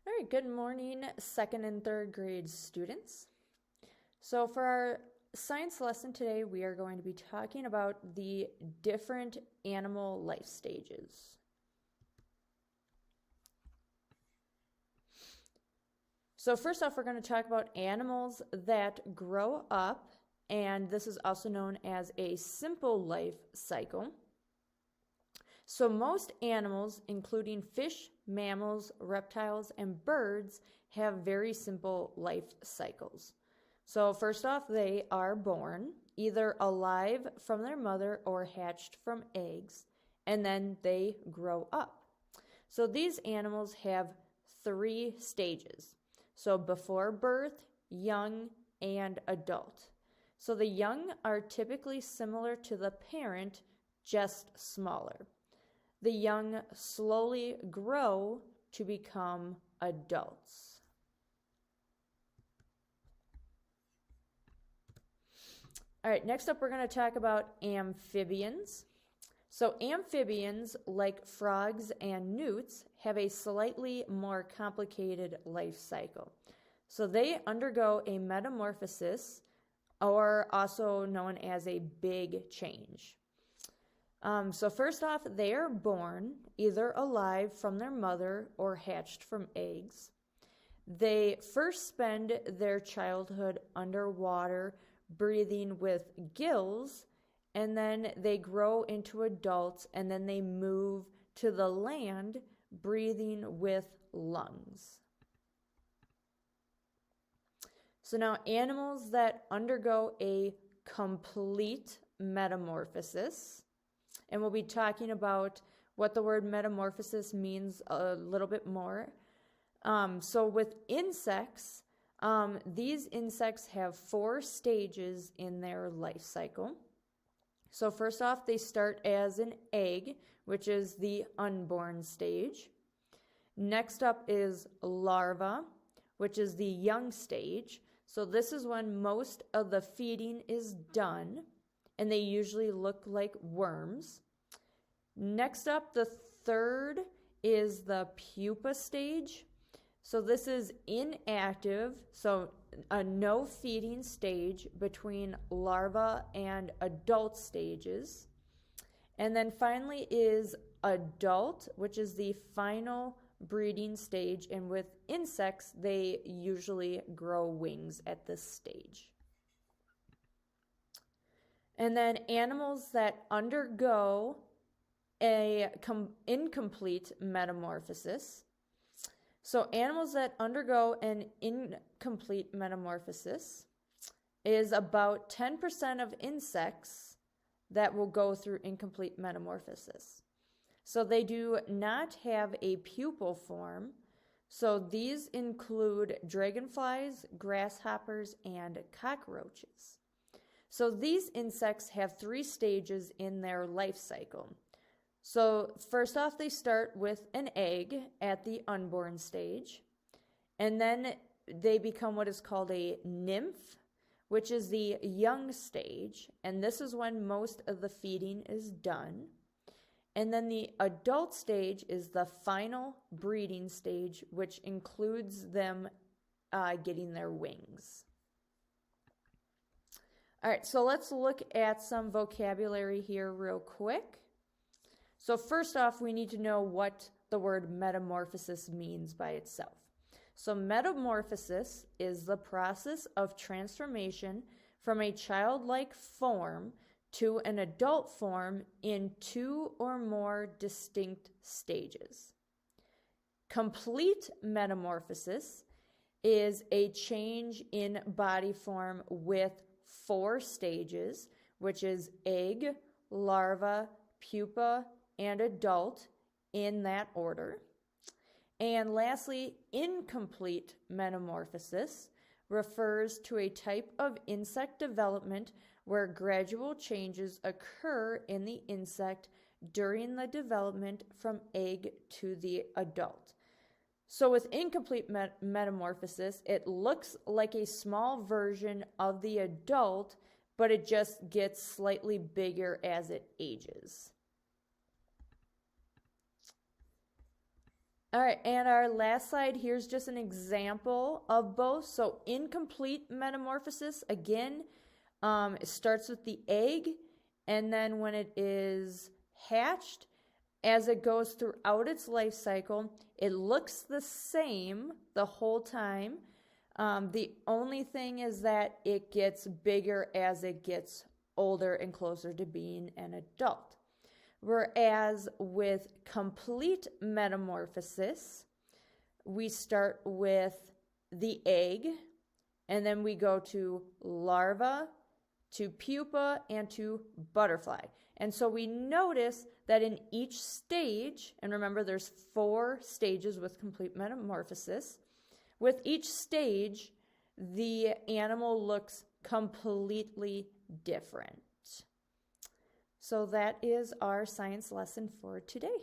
All right, good morning, second and third grade students. So for our science lesson today, we are going to be talking about the different animal life stages. So first off, we're going to talk about animals that grow up, and this is also known as a simple life cycle. So most animals, including fish, mammals, reptiles, and birds, have very simple life cycles. So first off, they are born, either alive from their mother or hatched from eggs, and then they grow up. So these animals have 3 stages. So before birth, young, and adult. So the young are typically similar to the parent, just smaller. The young slowly grow to become adults. All right, next up we're going to talk about amphibians. So amphibians, like frogs and newts, have a slightly more complicated life cycle. So they undergo a metamorphosis, or also known as a big change. So first off, they are born either alive from their mother or hatched from eggs. They first spend their childhood underwater, breathing with gills, and then they grow into adults, and then they move to the land, breathing with lungs. So now animals that undergo a complete metamorphosis, and we'll be talking about what the word metamorphosis means a little bit more. So with insects, these insects have 4 stages in their life cycle. So first off, they start as an egg, which is the unborn stage. Next up is larva, which is the young stage. So this is when most of the feeding is done, and they usually look like worms. Next up, the third is the pupa stage. So this is inactive, so a no feeding stage between larva and adult stages. And then finally is adult, which is the final breeding stage, and with insects, they usually grow wings at this stage. And then animals that undergo a incomplete metamorphosis. So animals that undergo an incomplete metamorphosis is about 10% of insects that will go through incomplete metamorphosis. So they do not have a pupal form. So these include dragonflies, grasshoppers, and cockroaches. So these insects have 3 stages in their life cycle. So first off, they start with an egg at the unborn stage, and then they become what is called a nymph, which is the young stage, and this is when most of the feeding is done. And then the adult stage is the final breeding stage, which includes them getting their wings. All right, so let's look at some vocabulary here real quick. So first off, we need to know what the word metamorphosis means by itself. So metamorphosis is the process of transformation from a childlike form to an adult form in 2 or more distinct stages. Complete metamorphosis is a change in body form with 4 stages, which is egg, larva, pupa, and adult, in that order. And lastly, incomplete metamorphosis refers to a type of insect development where gradual changes occur in the insect during the development from egg to the adult. So with incomplete metamorphosis, it looks like a small version of the adult, but it just gets slightly bigger as it ages. All right, and our last slide, here's just an example of both. So incomplete metamorphosis, again, it starts with the egg, and then when it is hatched, as it goes throughout its life cycle, it looks the same the whole time. The only thing is that it gets bigger as it gets older and closer to being an adult. Whereas with complete metamorphosis, we start with the egg, and then we go to larva, to pupa, and to butterfly. And so we notice that in each stage, and remember there's 4 stages with complete metamorphosis, with each stage, the animal looks completely different. So that is our science lesson for today.